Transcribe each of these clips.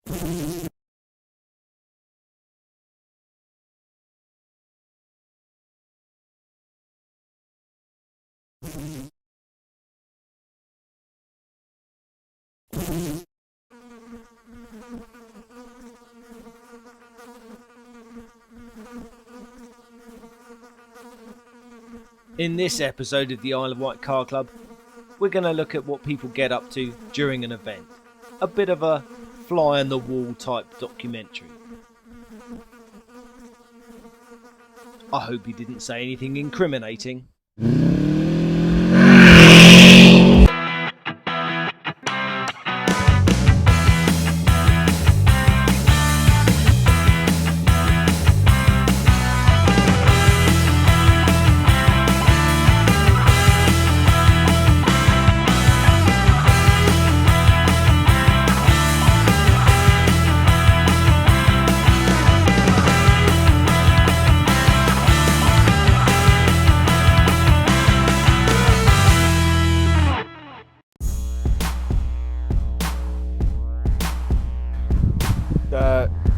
In this episode of the Isle of Wight Car Club, we're going to look at what people get up to during an event. A bit of a fly on the wall type documentary. I hope he didn't say anything incriminating.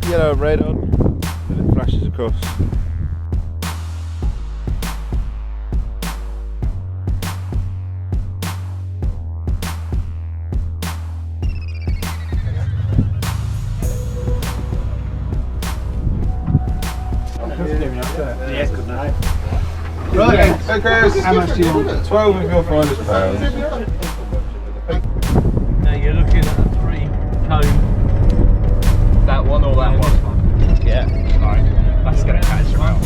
Yellow and red on, and it flashes across. Yeah, good night. Right, okay, how much do you want? 12 of your finest pounds. Now you're looking at a 3-cone. That one or that one? Yeah. Alright, that's going to catch you out.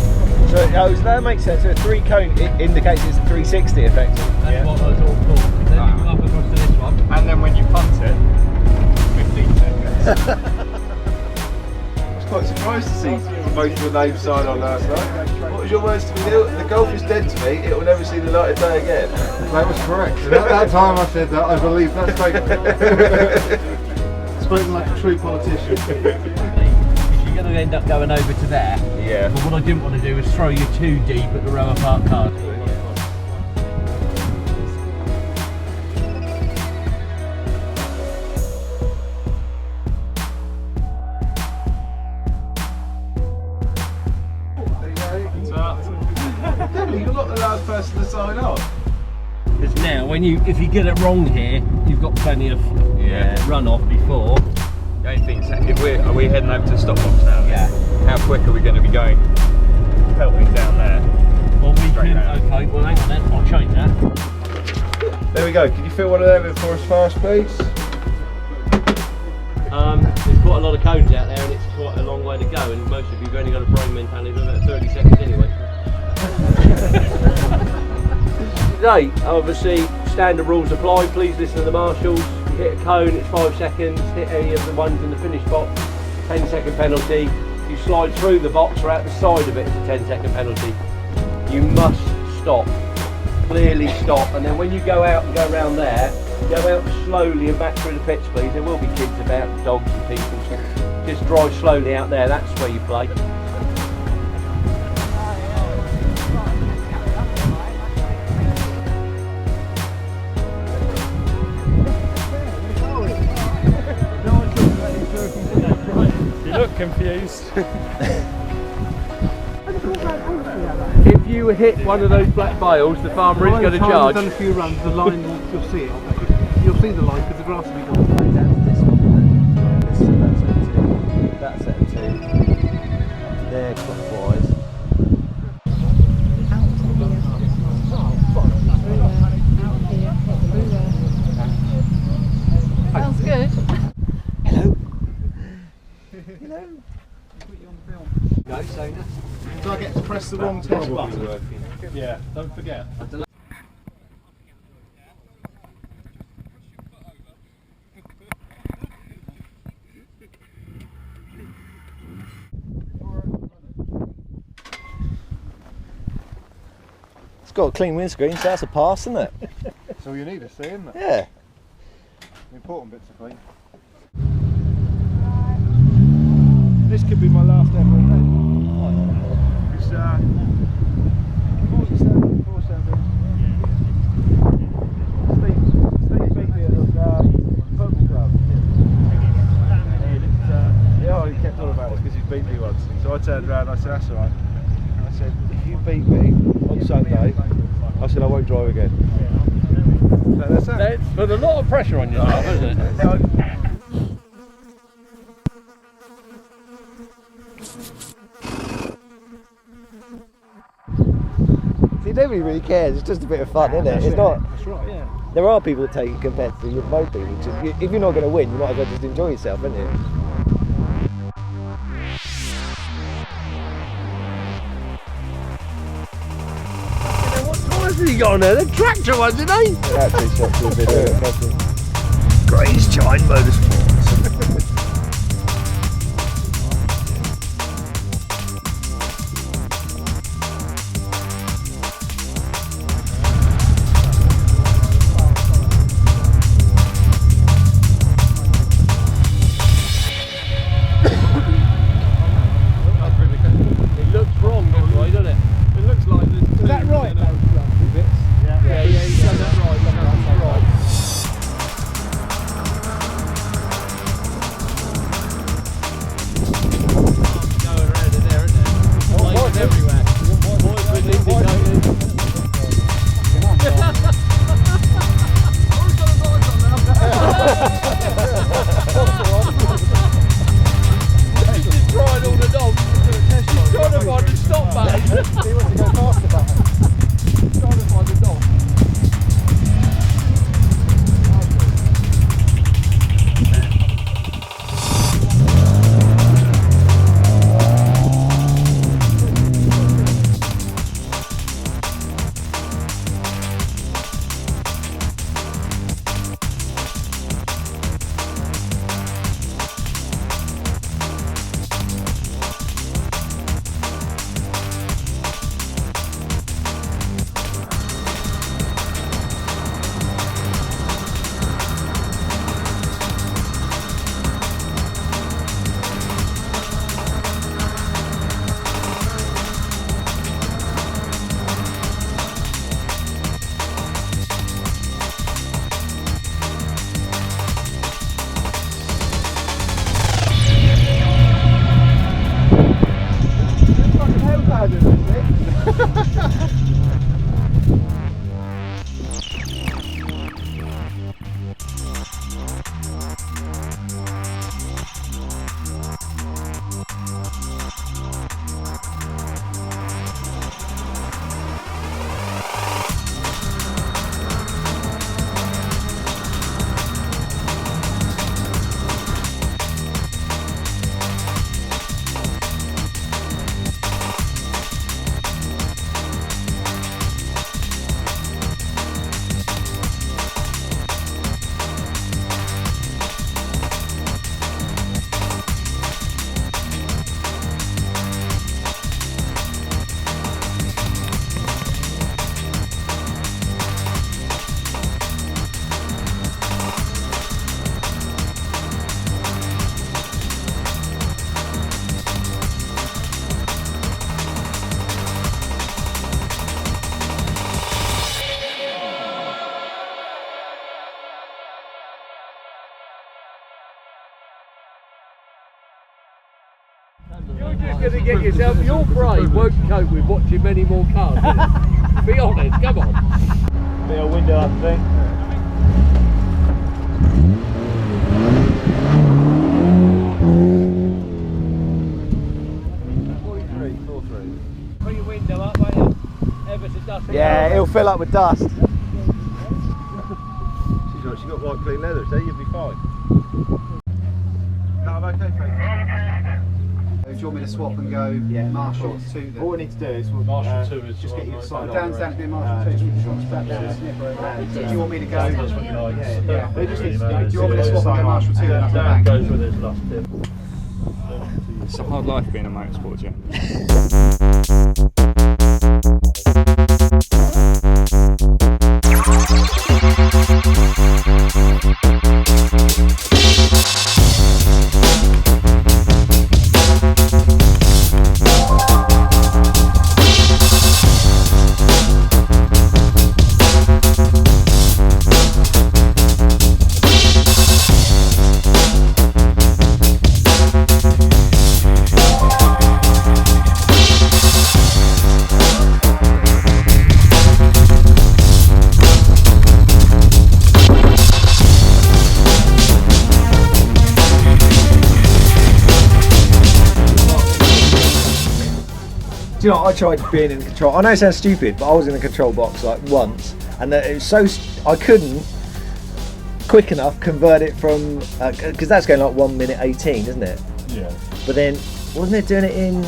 So that makes sense. So a 3-cone indicates it's a 360 effectively. That's what those all called. Then you come up across to this one. And then when you punt it, 15 seconds. I was quite surprised to see both your names signed on last night. What was your words to me, Neil? The golf is dead to me, it will never see the light of day again. That was correct. And at that time I said that I believe that statement. Spoken like a true politician. You're going to end up going over to there. Yeah. But what I didn't want to do was throw you too deep at the row apart card. Definitely, you're not the last person to sign off. Because now, if you get it wrong here, you've got plenty of run off before. The only thing is, are we heading over to the stop box now? Yeah. How quick are we going to be going? Pelting down there. Well, we can. Okay. Well, hang on then. I'll change that. There we go. Can you fill one of them in for us fast, please? There's quite a lot of cones out there, and it's quite a long way to go. And most of you've only got a brain mentality of about 30 seconds anyway. Today, obviously, standard rules apply. Please listen to the marshals. You hit a cone, it's 5 seconds. Hit any of the ones in the finish box, 10-second penalty. You slide through the box or out the side of it, it's a 10-second penalty. You must stop. Clearly stop. And then when you go out and go around there, go out slowly and back through the pitch, please. There will be kids about, dogs and people. So just drive slowly out there. That's where you play. Look confused. If you hit one of those black bales, the farmer is going to charge. I've done a few runs, the line, you'll see it. You'll see the line because the grass will be gone. That's at 2. There, clockwise. Sounds good. Hello. Hello. No, so Do I get to press the wrong test button? Yeah, don't forget. it's got a clean windscreen, so that's a pass, isn't it? That's all you need to see, isn't it? Yeah. The important bits are clean. This could be my last ever event. It's 47, 47. Steve Beakley of Purple Club. And I said, that's all right. I said, if you beat me on Sunday, I said, I won't drive again. So that's that. That's put a lot of pressure on yourself, isn't it? See, nobody really cares. It's just a bit of fun, isn't it? It's not. That's right, yeah. There are people that take it competitive. You won't be. If you're not going to win, you might as well just enjoy yourself, isn't it? What tyres have you got on there? They're tractor ones, aren't they? It actually shot to a video. Grace Giant Motorsports. It looks wrong this way, doesn't it? It looks like there's Is that right? Those bits? Yeah, you've done that right. You've done that right. Going around in there, isn't it? Flavors everywhere. Boys with indicated. He's just trying all the knobs. He's trying to find the stop button. He wants to go faster back. Trying to find the knob. You're just going to get yourself, your brain won't cope with watching many more cars. Be honest, come on. Bit of window up thing. Put your window up, won't you? Ever so dusty. Yeah, it'll fill up with dust. She's got white clean leather, so you'll be fine. No, I'm okay, thank you. Do you want me to swap and go Marshall 2 then? All we need to do is Marshall 2 is just get you to slide on. Dan's down to be Marshall 2. Do you want me to go? That's what he likes. Yeah. They just need to Do you want me to swap and go Marshall 2 and have them Dan back? goes with his last tip. It's a hard life being a motorsport, yeah. you know, I tried being in control. I know it sounds stupid, but I was in the control box like once, and it was so I couldn't quick enough convert it from because that's going like 1 minute 18, isn't it? Yeah. But then wasn't it doing it in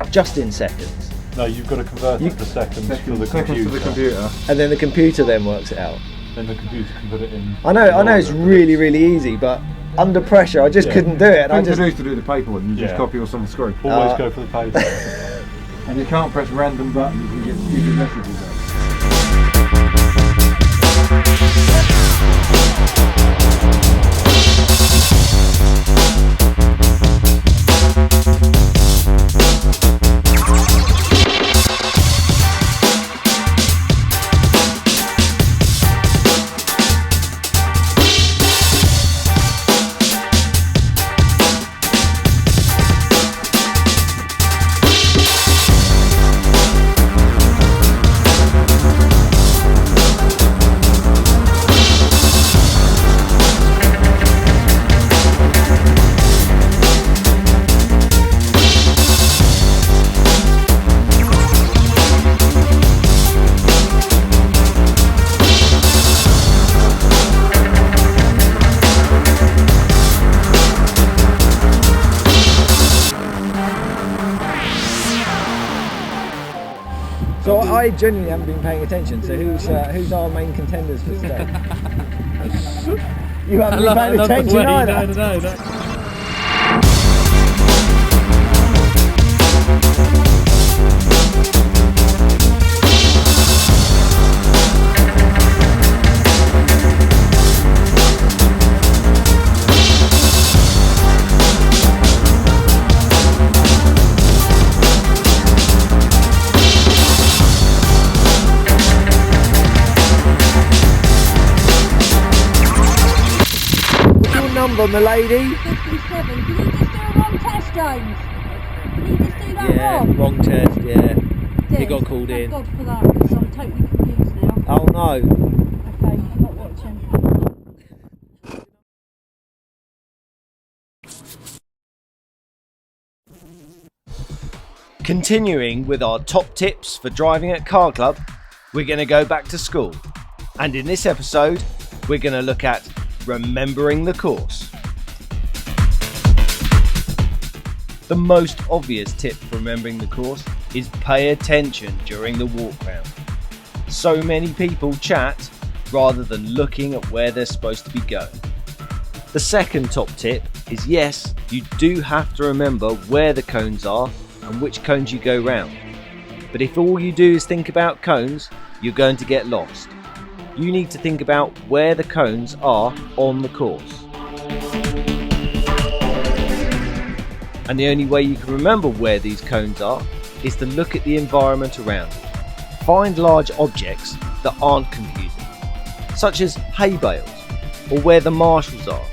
just in seconds? No, you've got to convert it to seconds for the computer. And then the computer then works it out. Then the computer can put it in. I know it's really, really easy, but under pressure I just couldn't do it. And I just to do the paper one, you just copy what's on the screen. Always go for the paper. And you can't press random buttons and get stupid messages out. So I genuinely haven't been paying attention. So who's our main contenders for today? You haven't been paying attention either. No. Number, my lady. 57. Can you just do a wrong test, James? Can you just do that wrong? Wrong test. Yeah. Did. He got called Thank in. God for that, because I'm totally confused now. Oh no. Okay, not watching. Continuing with our top tips for driving at car club, we're going to go back to school. And in this episode, we're going to look at remembering the course. The most obvious tip for remembering the course is pay attention during the walk round. So many people chat rather than looking at where they're supposed to be going. The second top tip is yes, you do have to remember where the cones are and which cones you go round. But if all you do is think about cones, you're going to get lost. You need to think about where the cones are on the course. And the only way you can remember where these cones are is to look at the environment around. Find large objects that aren't confusing, such as hay bales, or where the marshals are,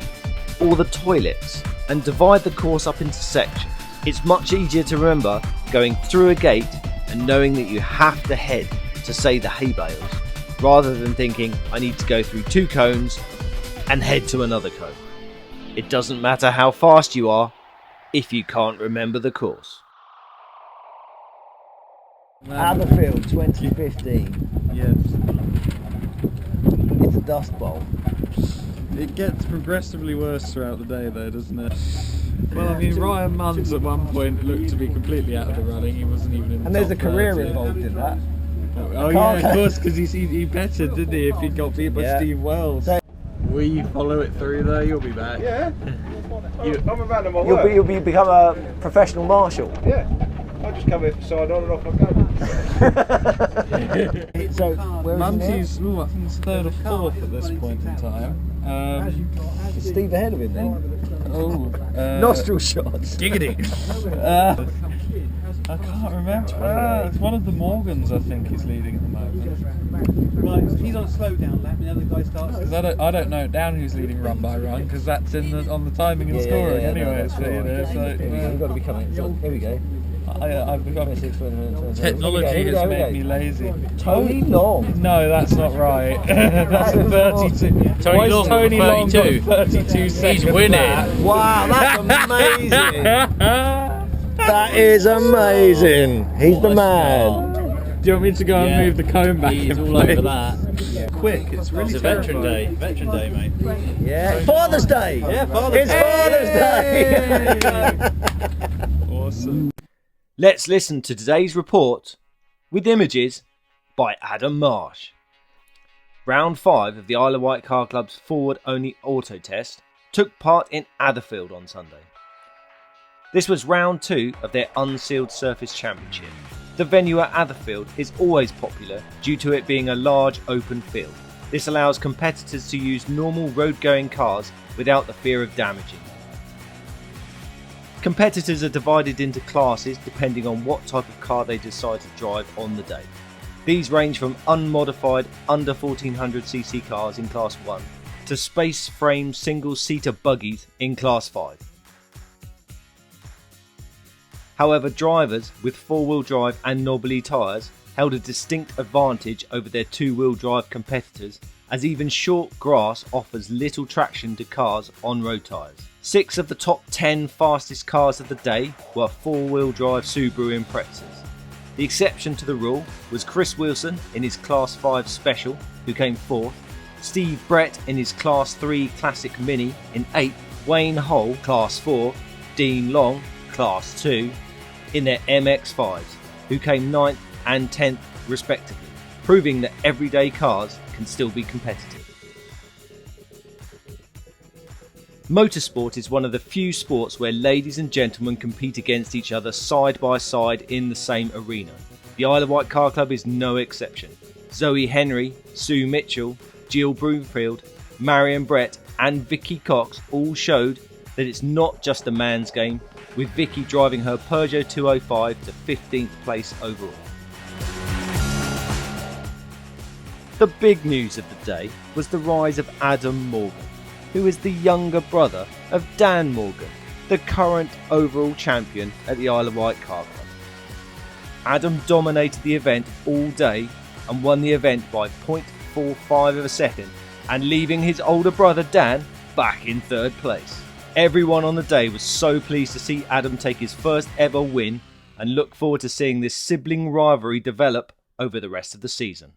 or the toilets, and divide the course up into sections. It's much easier to remember going through a gate and knowing that you have to head to, say, the hay bales, rather than thinking I need to go through 2 cones and head to another cone. It doesn't matter how fast you are if you can't remember the course. Atherfield 2015. Yes. It's a dust bowl. It gets progressively worse throughout the day though, doesn't it? Well, I mean, Ryan Munns at one point looked to be completely out of the running. He wasn't even in the And there's a top career 30. involved in that. Oh yeah, of course, because he betted, didn't he, if he got beat by Steve Wells. So- Will you follow it through though? You'll be back. Yeah. I'm a man of my word. You'll become a professional marshal. Yeah. I'll just come here for sign on and off I go. So where is he Munsey's, I think it's 3rd or 4th at this point in time. Is Steve ahead of him then? Nostril shots. Giggity. I can't remember. It's one of the Morgans, I think, is leading at the moment. Right, he's on a slow down lap, and the other guy starts. Because I don't know down who's leading run by run, because that's on the timing and scoring anyway. No, So, you know, we've got to be coming. Here we go. I've got technology has made me lazy. Tony Long. No, that's not right. That's a 32. Tony Long, Tony Long 32. got 32 seconds. He's winning. back? Wow, that's amazing. That is amazing. He's the man. Do you want me to go and move the cone back He's in all place? over that. Quick, it's really It's a veteran terrifying. day. Veteran day, mate. Yeah. Father's Day. Yeah, Father's It's Father's Day. Awesome. Let's listen to today's report with images by Adam Marsh. Round 5 of the Isle of Wight Car Club's forward-only auto test took part in Atherfield on Sunday. This was round 2 of their unsealed surface championship. The venue at Atherfield is always popular due to it being a large open field. This allows competitors to use normal road-going cars without the fear of damaging them. Competitors are divided into classes depending on what type of car they decide to drive on the day. These range from unmodified under 1400cc cars in Class 1 to space-frame single-seater buggies in Class 5. However, drivers with four-wheel drive and knobbly tyres held a distinct advantage over their two-wheel drive competitors, as even short grass offers little traction to cars on road tyres. 6 of the top 10 fastest cars of the day were four-wheel drive Subaru Imprezas. The exception to the rule was Chris Wilson in his Class 5 Special, who came 4th, Steve Brett in his Class 3 Classic Mini in 8th, Wayne Hull Class 4, Dean Long Class 2 in their MX-5s, who came 9th and 10th respectively, proving that everyday cars can still be competitive. Motorsport is one of the few sports where ladies and gentlemen compete against each other side by side in the same arena. The Isle of Wight Car Club is no exception. Zoe Henry, Sue Mitchell, Jill Broomfield, Marion Brett and Vicky Cox all showed that it's not just a man's game, with Vicky driving her Peugeot 205 to 15th place overall. The big news of the day was the rise of Adam Morgan, who is the younger brother of Dan Morgan, the current overall champion at the Isle of Wight Car Club. Adam dominated the event all day and won the event by 0.45 of a second, and leaving his older brother Dan back in 3rd place. Everyone on the day was so pleased to see Adam take his first ever win and look forward to seeing this sibling rivalry develop over the rest of the season.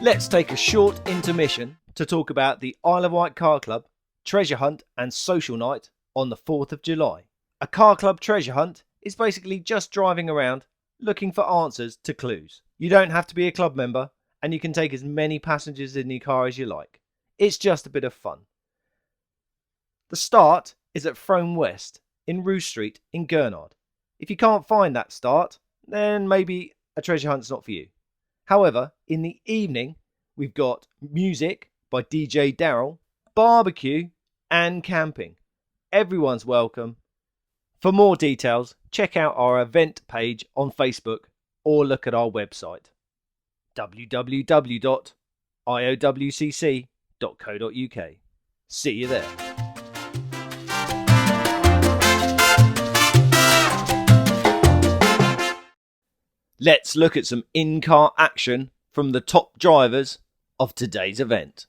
Let's take a short intermission to talk about the Isle of Wight Car Club treasure hunt and social night on the 4th of July. A car club treasure hunt is basically just driving around looking for answers to clues. You don't have to be a club member and you can take as many passengers in your car as you like. It's just a bit of fun. The start is at Frome West in Rue Street in Gurnard. If you can't find that start, then maybe a treasure hunt's not for you. However, in the evening, we've got music by DJ Daryl, barbecue and camping. Everyone's welcome. For more details, check out our event page on Facebook or look at our website www.iowcc.co.uk. See you there. Let's look at some in-car action from the top drivers of today's event.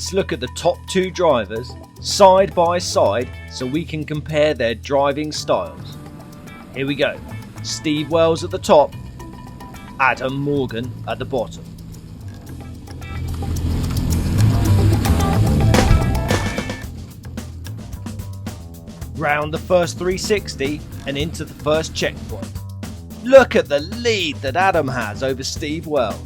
Let's look at the top two drivers side by side so we can compare their driving styles. Here we go. Steve Wells at the top, Adam Morgan at the bottom. Round the first 360 and into the first checkpoint. Look at the lead that Adam has over Steve Wells.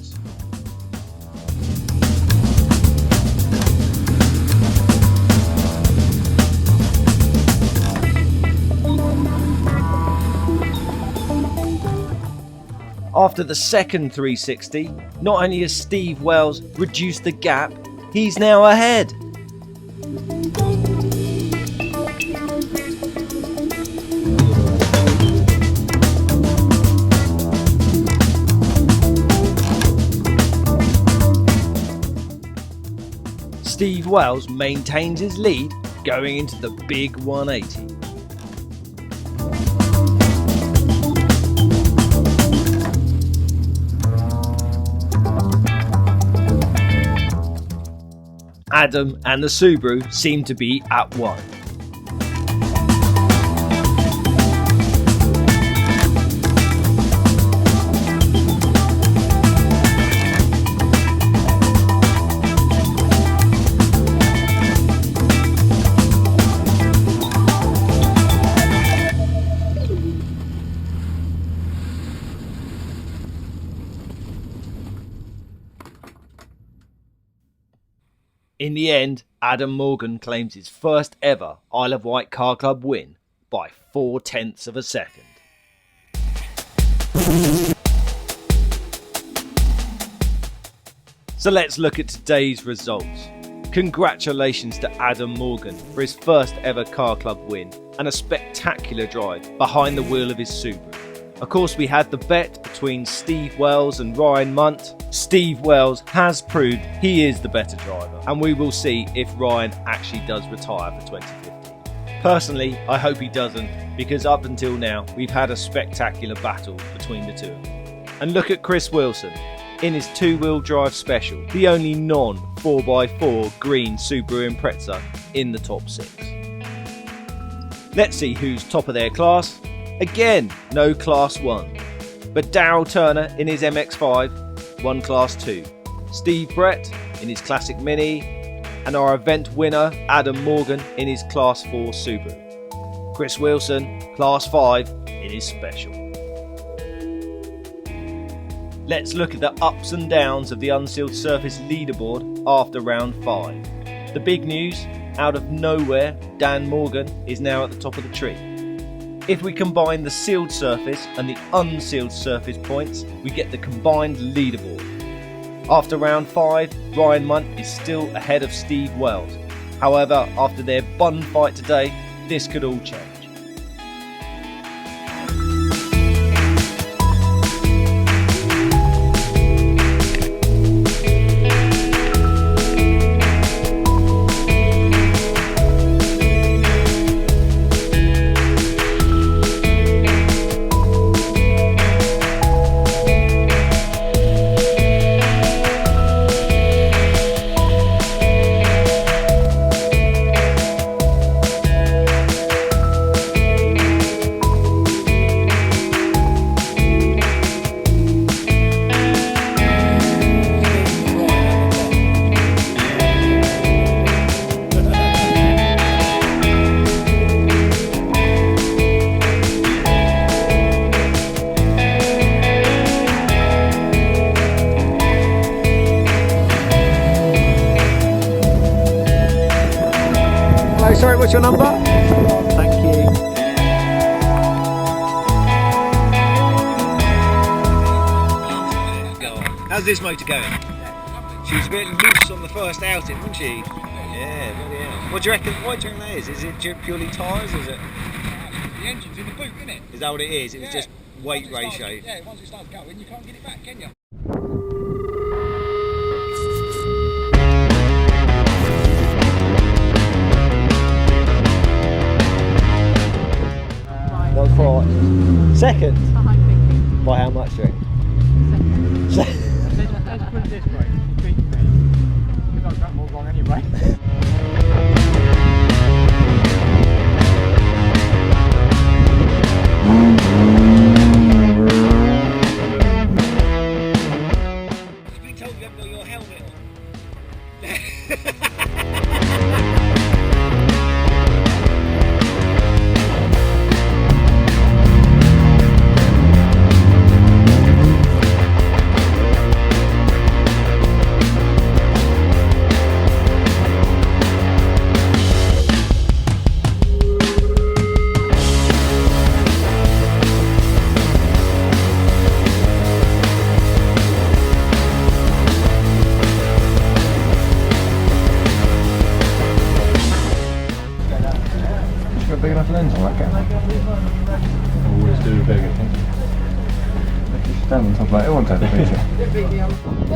After the second 360, not only has Steve Wells reduced the gap, he's now ahead. Steve Wells maintains his lead going into the big 180. Adam and the Subaru seem to be at one. In the end, Adam Morgan claims his first ever Isle of Wight Car Club win by 0.4 of a second. So let's look at today's results. Congratulations to Adam Morgan for his first ever Car Club win and a spectacular drive behind the wheel of his Subaru. Of course, we had the bet between Steve Wells and Ryan Munt. Steve Wells has proved he is the better driver, and we will see if Ryan actually does retire for 2015. Personally, I hope he doesn't, because up until now, we've had a spectacular battle between the two of them. And look at Chris Wilson in his two-wheel drive special, the only non-4x4 green Subaru Impreza in the top 6. Let's see who's top of their class. Again, no Class 1, but Daryl Turner in his MX-5 won Class 2, Steve Brett in his Classic Mini, and our event winner Adam Morgan in his Class 4 Subaru. Chris Wilson, Class 5 in his special. Let's look at the ups and downs of the Unsealed Surface leaderboard after round 5. The big news, out of nowhere, Dan Morgan is now at the top of the tree. If we combine the sealed surface and the unsealed surface points, we get the combined leaderboard. After round 5, Ryan Munt is still ahead of Steve Wells. However, after their bun fight today, this could all change. Sorry, what's your number? Thank you. How's this motor going? She was a bit loose on the first outing, wasn't she? Yeah, bloody hell. What do you reckon that is? Is it purely tyres, or is it? The engine's in the boot, isn't it? Is that what it is? It was just weight ratio. Yeah, once it starts going, you can't get it back, can you? One for second. Behind Vicky. By how much, do you reckon? Let's put it this way. You beat me. You've got that more wrong anyway. mate. You've been told you haven't got your helmet on. Big enough lens on that camera. Always do bigger. If you stand on top of that, it won't take the picture.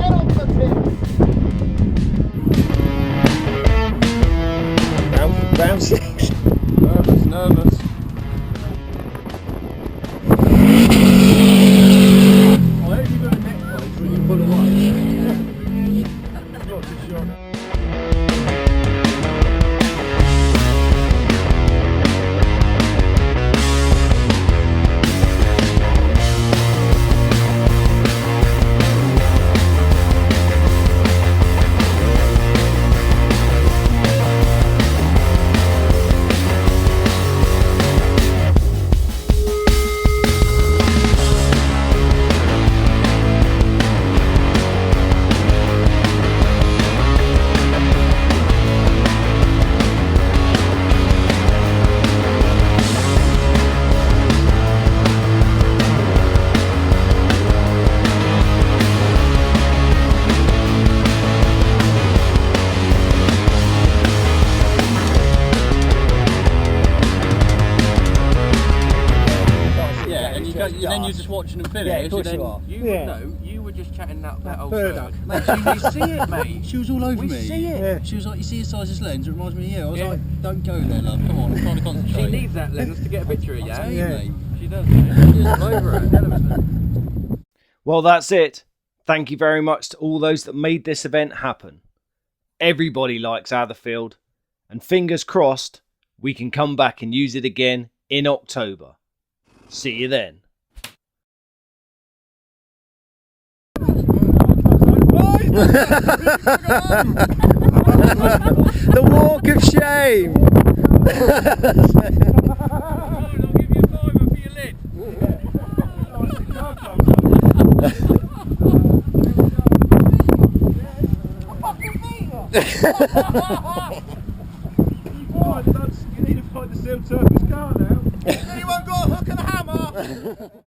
Round 6. Nervous. I hope you got a neck brace when you pull away. Not too sure. Then you're just watching them finish. Yeah, of course and you then are. You Yeah. would know. You were just chatting that old bird bird. up. Mate, you see it, mate. She was all over We me. see it. Yeah. She was like, you see his size of lens, it reminds me of you. I was Yeah. like, don't go there, love. Come on, I'm trying to concentrate. She needs that lens to get a picture of you. Tell you, Yeah. mate. She does, mate. She's all over it. Hell of a- Well, that's it. Thank you very much to all those that made this event happen. Everybody likes Atherfield, and fingers crossed we can come back and use it again in October. See you then. The walk of shame. You need to find the Sim Turkish car now. Anyone got a hook and a hammer?